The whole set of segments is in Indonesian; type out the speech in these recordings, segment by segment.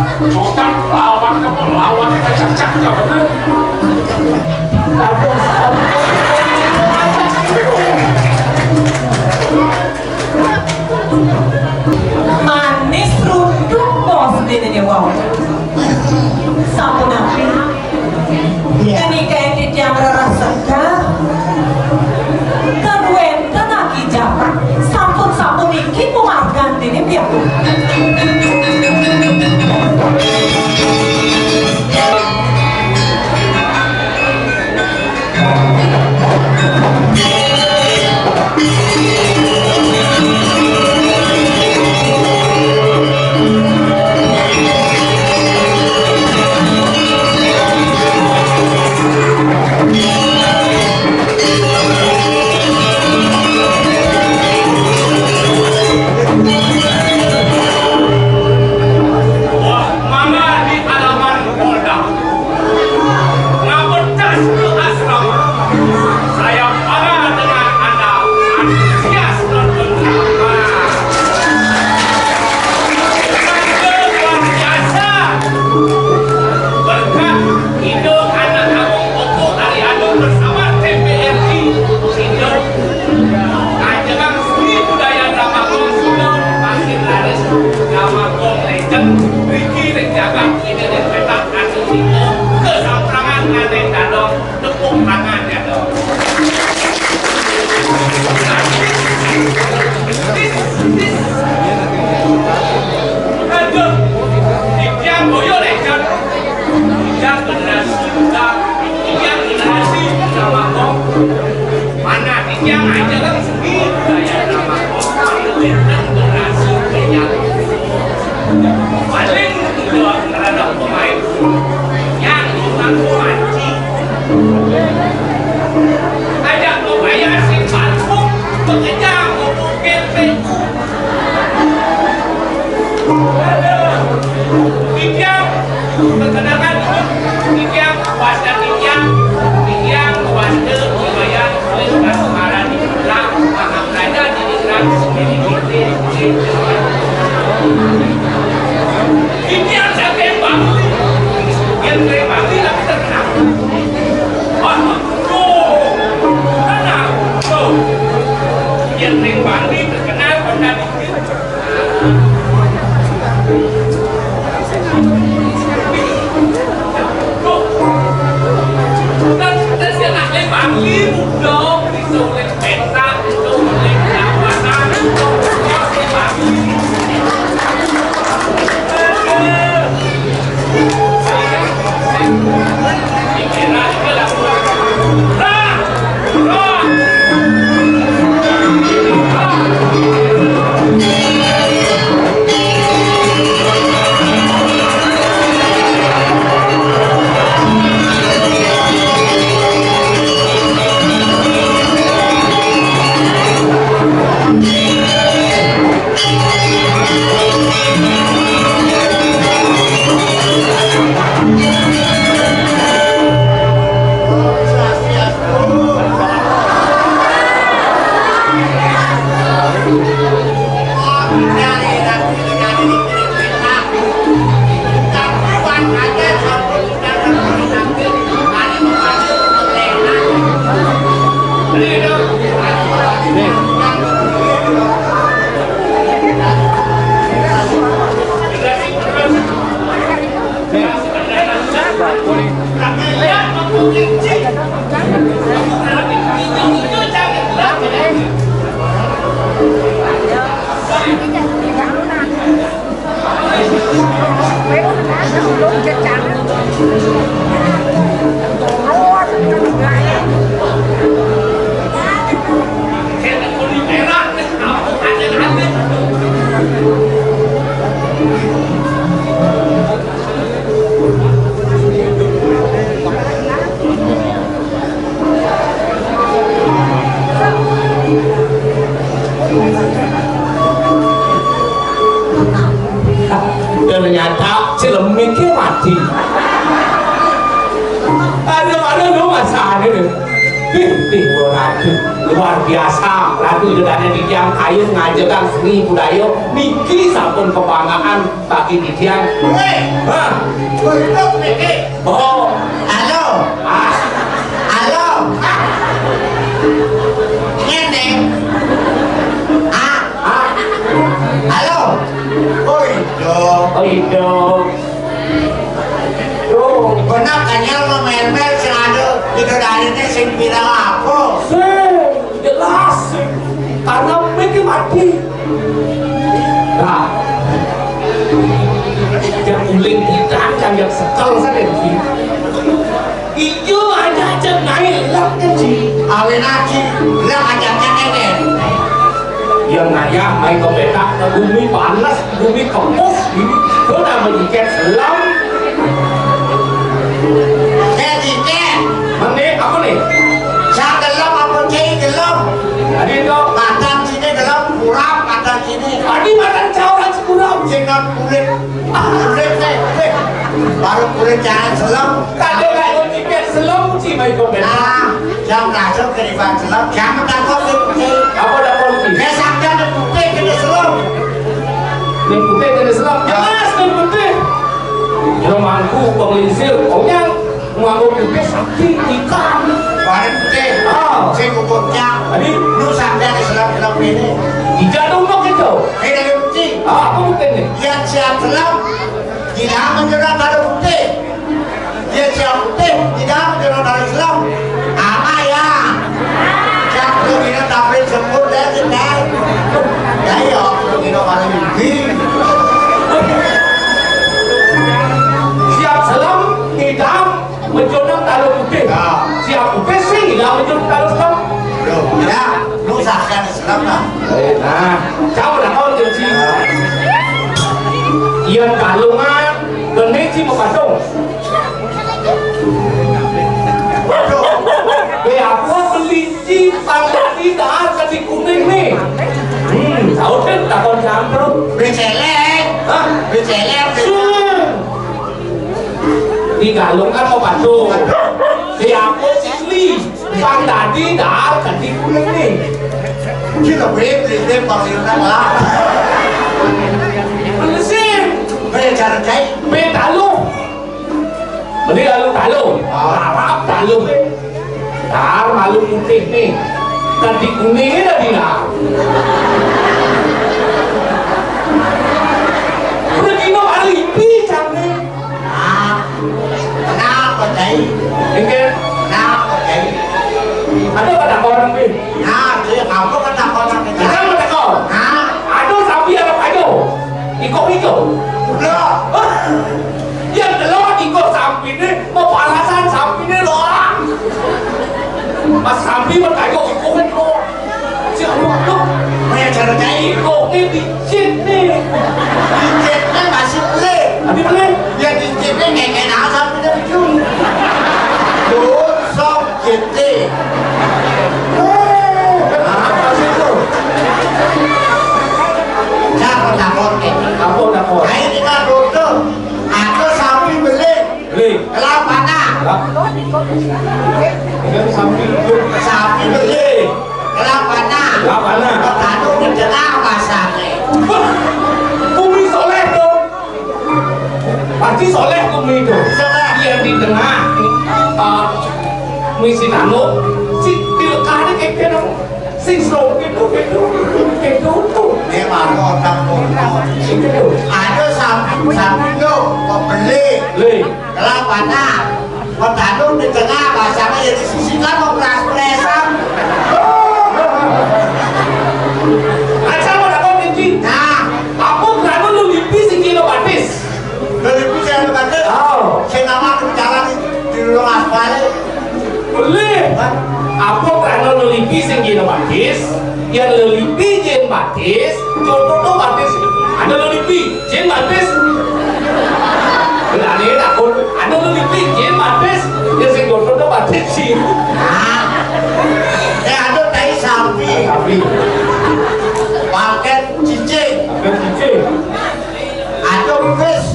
Sultan lawan kamu lawan cacak kamu. Manis runduk bos ini wow. Sampun api. Ini kayak yang rasakan. Kan wenten lagi jarak. Sampun iki pemargan ini biar. Ternyata cilemiknya mati. Aduh, lu masalah ini. Ratu luar biasa. Ratu dedane Didiang kayu ngajarkan seni budaya niki sampun kebanggaan bagi Didiang. Hah? Oh, Halo. Halo. Ngene. Halo. Oh itu. Benar kanyal memel-mel sing ada didodanine sing pirang apa? Jelas karena mereka mati. Nah, yang uling kita kan yang sekal saja di iyo ada aja naik lah kecil Awin aji, lah ajaknya ngene. yang naya main ke petak bumi panas bumi kempus ini kena menyikat selam Diket. mana apa nih Sa gelem apa cai gelem? ada itu Matang sini gelem, kurang matang sini. tadi makan cawran sekurang Jangan kulit nih. Baru kulit jangan selam. kada nggak menyikat selam sih main ke petak Jam masuk ke depan selam, jangan takut putih. apa dah polisi Saya sampai ada putih kena selam. main putih kena selam jelas main putih yang mangku penglinsir pokoknya mangku putih sakti ikan Baru putih. Saya kukuhnya. tadi Lu sampai ada selam ini. tidak dong itu Dari putih. apa putih nih Yang siap selam tidak menyerah pada putih. Dia siap putih tidak menyerah pada selam. Apa ya? Jangan kita tampil sempur dari naik. Ya ya, kita paling tinggi. siap selam tidak menjonang taruh putih Ya. siap putih sih tidak menjonang taruh selam Ya, lu sahkan selam lah. nah jauh dah kau janji yang kalungan gede sih mau pasung aku kelinci tangga tidak kasih kuning nih tahu kan takon campur Beceleng, hah beceleng. di galung kan mau pasung di aku sini pang tadi dah kasih kuning nih Kita beli paling lah. mesin Beli cara cai. beli talung beli talung harap talung tar malu putih nih tadi kuningnya dah bilang udah kino alibi canggih Kenapa cai? enggak Kenapa cai? ada pada orang nih Nah, dia kamu kata konak ada cai. pada kau Nah, ada sapi ada pado ikut udah. yang telur ikut sapi ini mau palasan sapi ini loh mas sapi berkayu ikut kan loh siapa tuh Beli cara cai. ikut ini dicit nih Dicetnya masih beli. tapi beli Ya dicetnya kayak nasa punya ujung. Tuh, sok cete. apa sih itu Siapa takut ini? apa udah kau Nah, ini kan tuh. Aku sapi beli. beli Kelapa nah. ini sapi itu Sapi beli. Kelapa nah. Kelapa nah. Petanu di tengah pasarnya. bumi soleh tuh pasti soleh bumi itu Soleh. dia di tengah misi nano si dilekahnya kayak gitu si slow gitu tuh Ini baru otak bodoh. gitu Ada sapi lo mau beli. le Kelapa nah. Petanu di tengah pasarnya jadi sisikan mau beras-berasan. aja mau dapat kunci Nah, apa berani lu lipis si kilo batis beli bisa ada banget. oh Saya nama di jalan di rumah aspal. boleh apa berani lu lipis si kilo batis yang lu lipis jen batis contoh tuh batis ada lu lipis jen batis berani takut ada lu lipis jen batis yang si contoh tuh batis sih Nah, ada tai sapi. tapi Paket cicing. agak cicing Ada fish.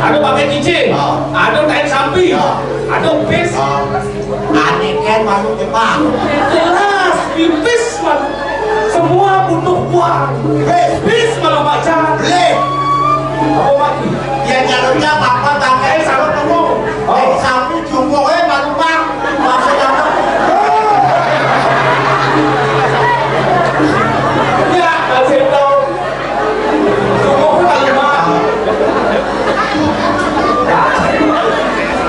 ada pakai cicing Oh. ada kain sapi Oh. ada bis masuk Jepang. Jelas, pipis man. Semua butuh uang. Bis malah baca. Beli. Apa mati? Dia jalurnya apa pakai salon ngomong. Sapi jumbo manumpang. Masuk apa? Ya, kasih tahu. Jumbo manumpang.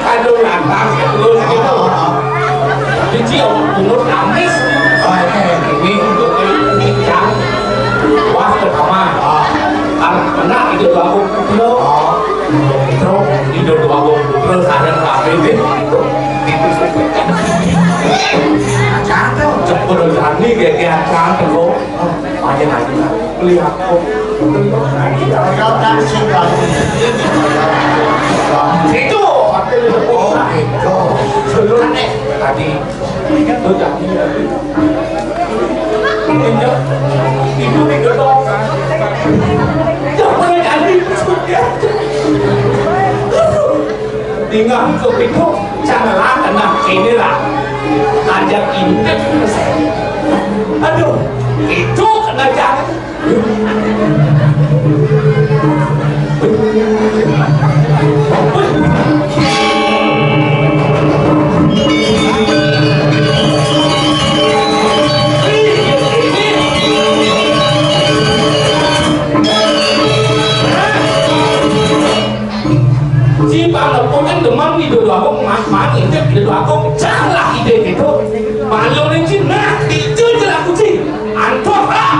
Aduh, lantas terus gitu. Jadi umur amis. Ini untuk ikan. Wah, pertama. Karena itu aku terus hidup aku terus ada apa ini cantik cepet berani kayak cantik kok aja lagi beli aku Kau tak singkat. itu Oh itu. seluruh tadi itu jadi itu digedok jangan jadi tinggal ke pintu janganlah kena ini lah ajak intip aduh itu kena jangan si bang punya demam ide aku mak itu ide aku janganlah ide itu malu nih nah itu jelas aku sih antok lah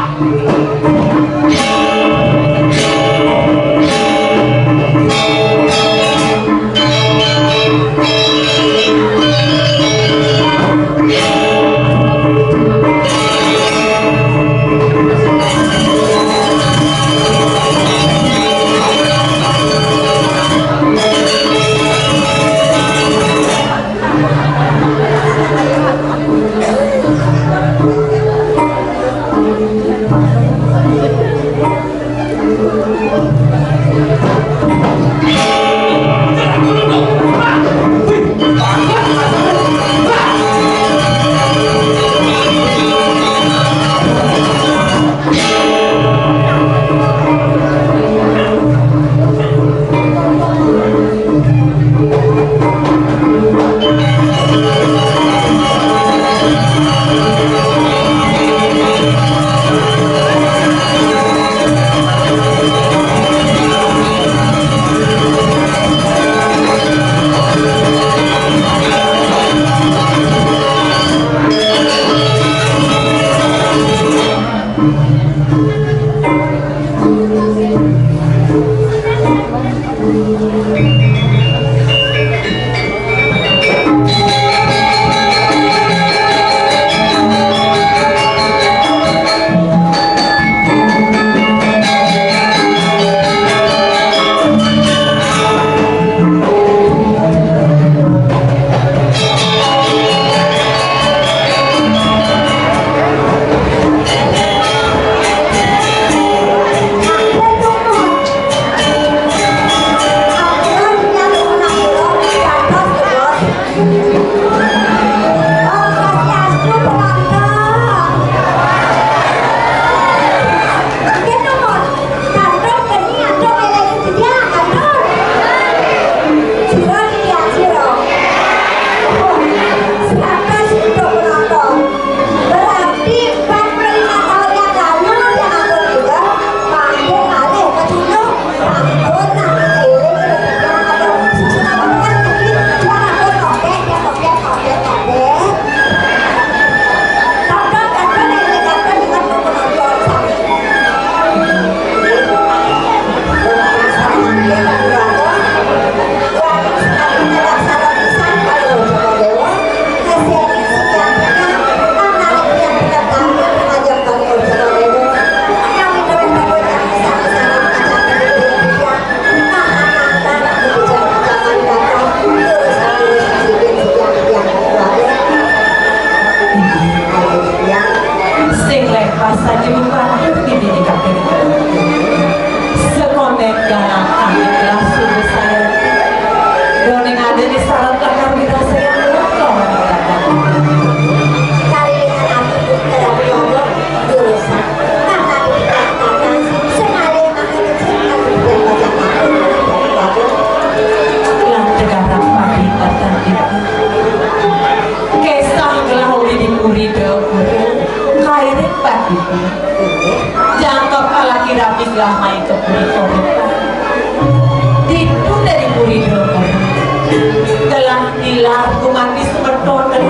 Nilar kumati sementon kan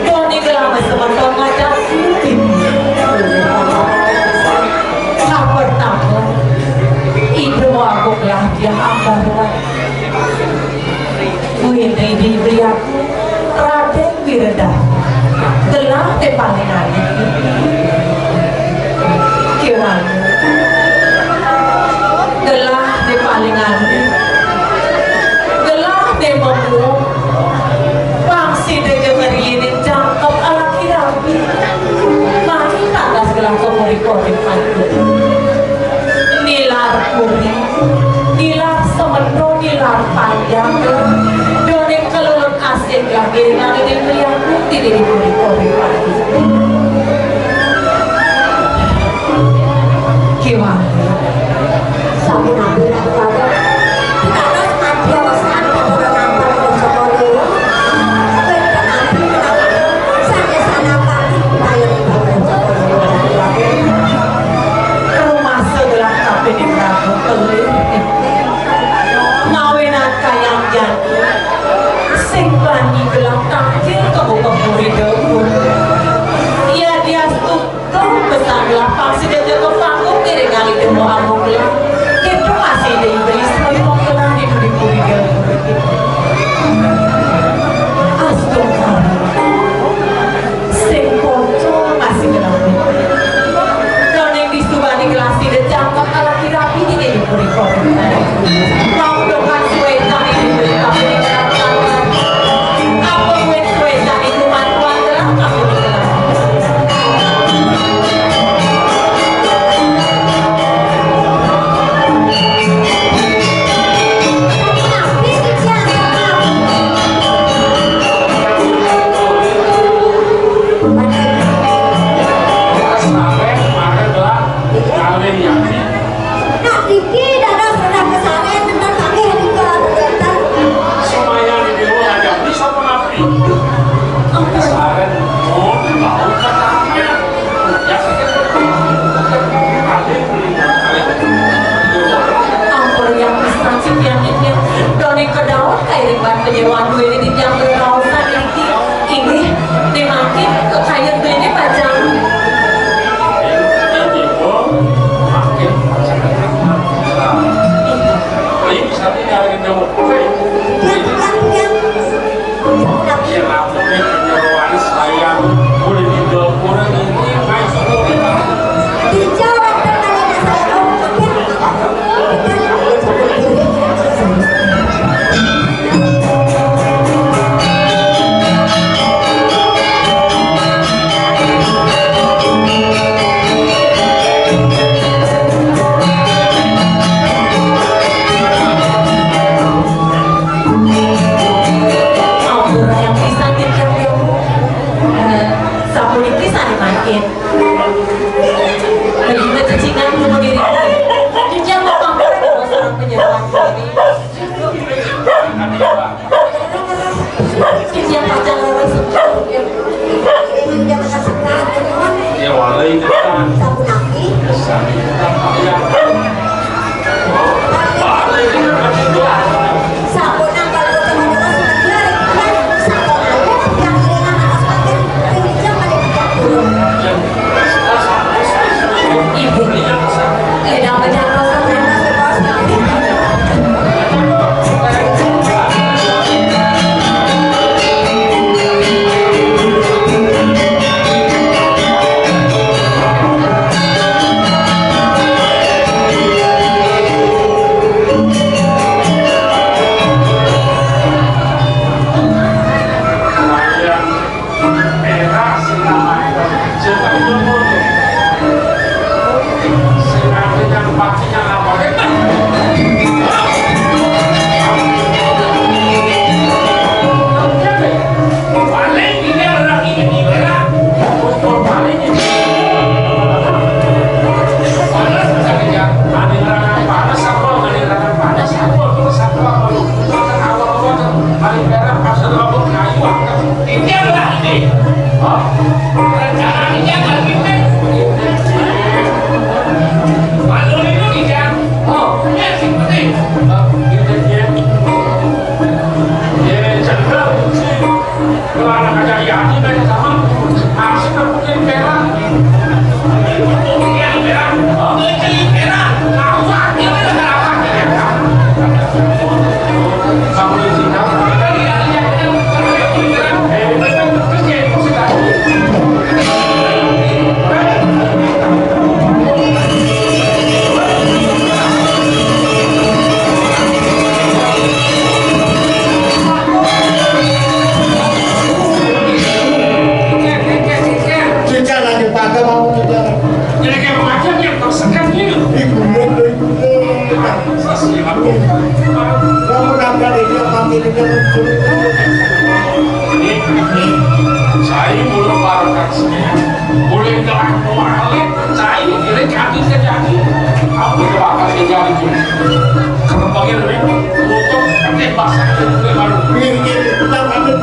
doni kelama sementon ngajak tim tak pertama ibu aku lah dia ambar ini diberi aku Raden Wirda telah tepalingan kiwan telah tepalingan telah temamu bangsi dengan ini jangkau ala kirabi mari tanda segala komori-komori pantu nilar kuri nilar semendo nilar panjang donek kelulun asing lagi dengan ini melihatku tidak di komori-komori pantu kiwan sabi nabi na pada kita harus mati awasan orang nampak dan sekolah kita nanti saja sana pagi bayar dan rumah sebelah tapi di Prabu Kelir ngawinan kayang jantung sing bani gelang takjil kebuk-keburi debur ia dia tutup besar lapang si dia ke panggung kiri kali demo amuk lah itu masih diberi semua kelang di buri-buri debur astaga sing pocong masih gelang dan yang disubani kelas tidak jangkau ala kirapi di buri-buri mau dokan suetan ini beri tapi di kerapkan apa buat suetan itu mantuan gelang tapi di gelang sampai kemarin adalah kalian yang nak Diki darah sudah kesana tentang kami juga kegiatan semuanya di biro ada bisa mengapi kemarin mau tahu katanya ya ampun yang instansi yang ini doni kedawan kayak ribuan penyewaan gue ini yang berkausan ini dimakin kayak gue ini pajang di biro makin ini bisa tinggal di biro yang yang aku ini penyeruan saya boleh di dapur ini main semua dijawab pertanyaan saya yang bisa dikirim sabun itu sana makin begitu cacingan lu diri dia mau pamer kalau seorang penyewaan ini dia pajang lewat dia mengatakan ya walai kan sabu nabi sabu nangkal teman-teman sebenarnya sabu yang ringan atas pakai ini jam paling ibu tidak berjalan Kamu nanggal ini panggil dia Saya mulai barangkan sini, boleh gerak kuali, saya kira kaki kejadi, aku bakal kejadi juga. Karena bagian ini untuk pakai bahasa itu baru. Ini kita panggil.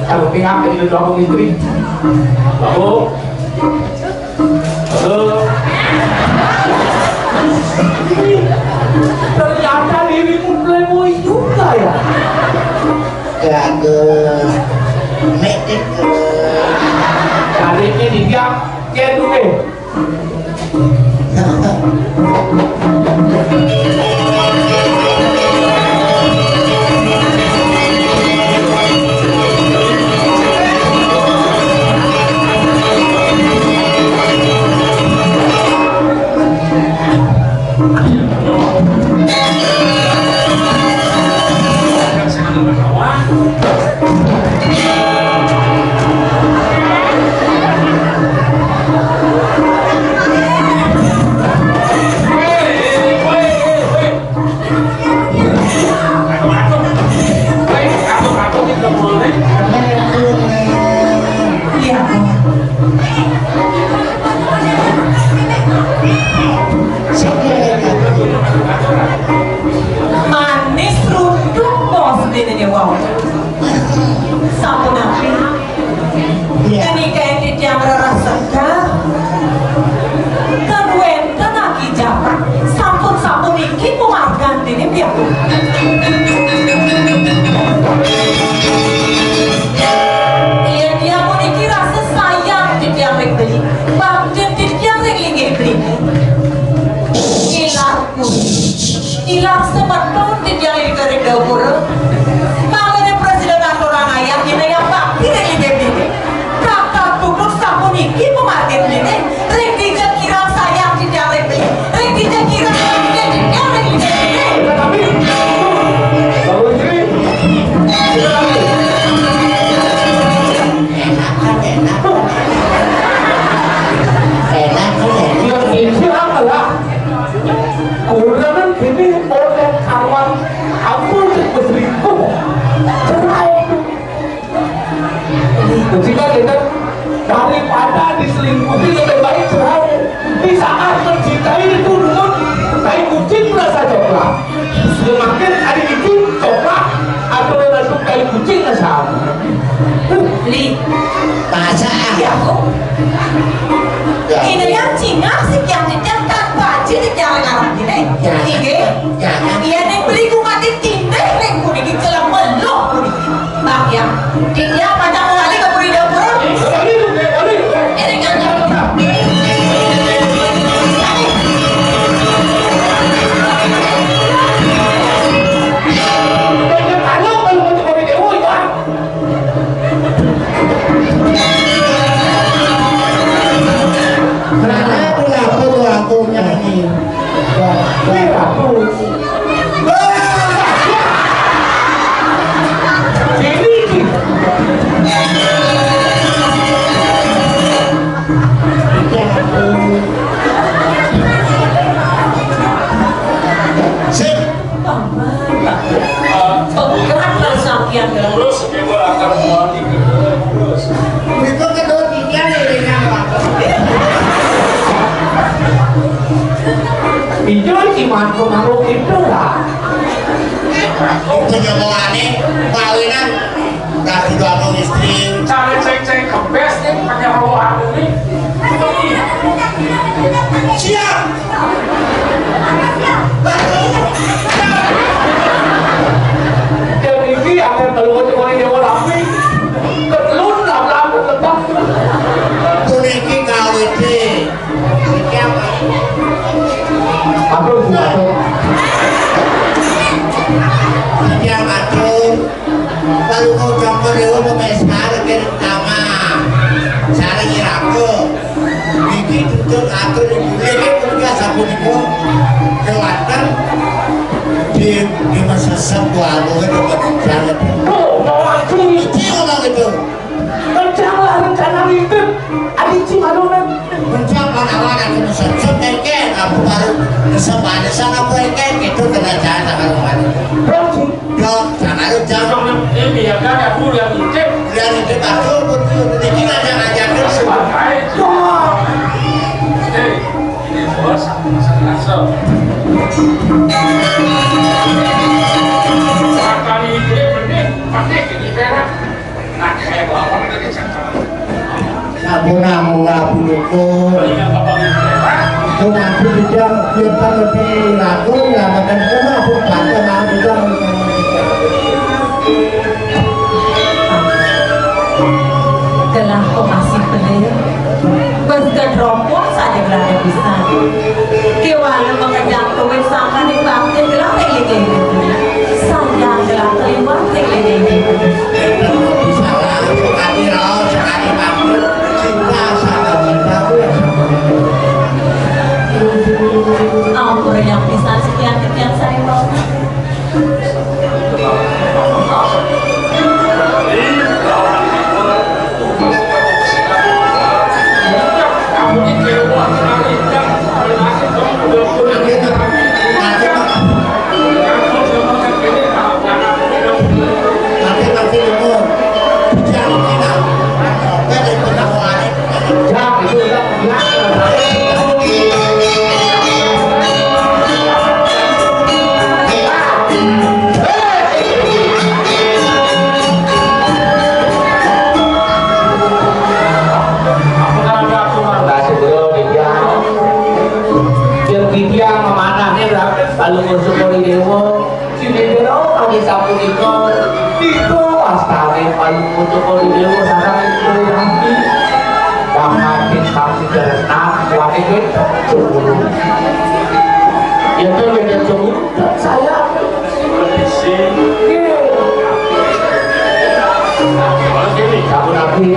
Kalau pihak yang sudah aku istri, lalu, ternyata dirimu playboy juga ya? Kagak, medik ke. Kali ini dia dulu. Iya dia mau dikira sesayang di tiang rek beli, bahkan di tiang rek linggih beli. Ilar sebetul di tiang rek dapur. Mangane presiden orang ayam ini yang bakti rek linggih beli. Kakak duduk sampun iki pematin beli. Rek dijak kira sayang di tiang rek beli. Rek dijak kira sayang di tiang rek linggih beli. Tapi kalau ini yang ini adalah kurang ini oleh kawan aku berselingkuh cerai. Ketika kita daripada diselingkuhi lebih baik cerai. Di saat mencintai itu pun tai kucing rasa coklat. Semakin hari itu coklat atau langsung tai kucing rasa. Li, Bahasa ya kok. Ini yang Cina sih yang dicetak baju di jalan arah ini. Ini, iya nih beli mati tindih nih kuni di celang meluk kuni. Bang ya, dia pada kali ke buri dapur. Ini kan aku nyanyi. Sip. penggerak sampian dalam Terus kita akan mulai terus. Itu kedua tiga nih yang Itu cuma pengaruh itu lah. itu nyobaannya kawinan kasih doang istri. Cara cek kempes nih pakai bawa ini. Siap. Dan ini akan keluar dari Dewa Rapi. Ketelun lah tetap. Tuniki kawin deh. Siap. Aku buat. Siap atur. Kalau kau campur dewa pakai sekarang ke pertama. Cara ngiraku. Niki tutup atur di bulan ini sabun itu kelihatan di masa sebuah itu dapat jalan. Oh, mau aku ini. Itu ngomong itu. Rencana itu. Adik Cimadonan. Mencapai awal aku mesem keke, aku baru kesempatan sana aku keke itu kena jalan kalau mana. Roji. Dok, jangan lu jangan. Ini ya kan aku yang ngintip Dia itu betul betul ini ngajak terus. sebagai ini bos langsung. Makan ini benih pakai ini perak. Nah kayak bawa dari cakap. Sabuna mengabuku. Belinya bapak ini perak. Mengabu dia kita lebih lagu ya makan kena pun pakai nabi dia. gelang masih beli. Berkat rompong saja berada bisa. Kewana mengejar tuwe sama di bakti gelang lagi saya gelang terima lagi. Bisa lah, sekali roh, sekali mampu. Cinta sama cinta. Ampun yang bisa sekian saya mau. Kamu ini keluar sekali dan nasib kamu udah Nanti umur jangan tidak ada penawar Jangan itu udah kalau mau syukuri dewa Nangis sapunika tiga wastane paling putuko dewa sareng ibu Yanti. Damakin saksi derenak kuat iki cemburu. Ya tuh beda cemburu dan saya Kalau gini, kamu nabi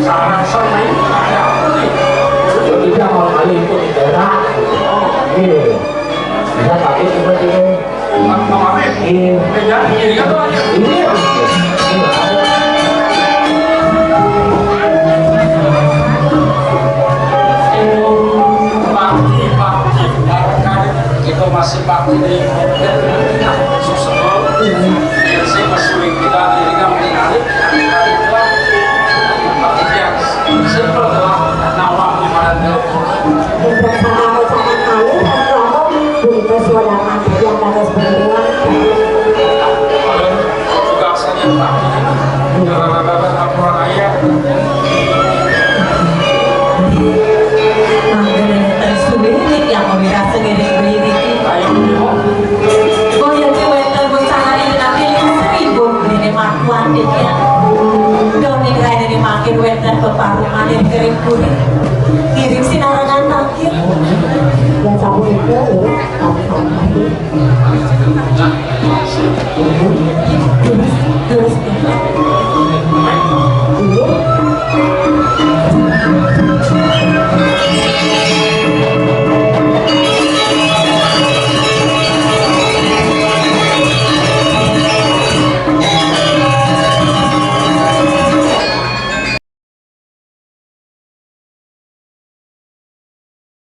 sarang sama ini ada apa nih? jadi dia mau kali itu di daerah iya bisa pakai tiba-tiba Kemarin, iya ya, ini kan tuh aja. ini Pagi, barangkali kita masih pagi di susunul. Biar saya masih sulit kita diri kami nanti. Pagi yang simple adalah nawang di mana telepon. Untuk sama sangat kali dan ngomong bunyi suara mati yang harus berdewan. Kalau juga asalnya pagi, rata-rata laporan ayat. Tersulit yang memirasa sendiri-sendiri. Ayo, yuk. Goyang kiwetan bersama ini nanti 1000 ini makuan dia. Doni kaya dari makin wetan peparungan yang kering kuning. Kirim sinarangan takir. Dan sabu itu ya, sama-sama.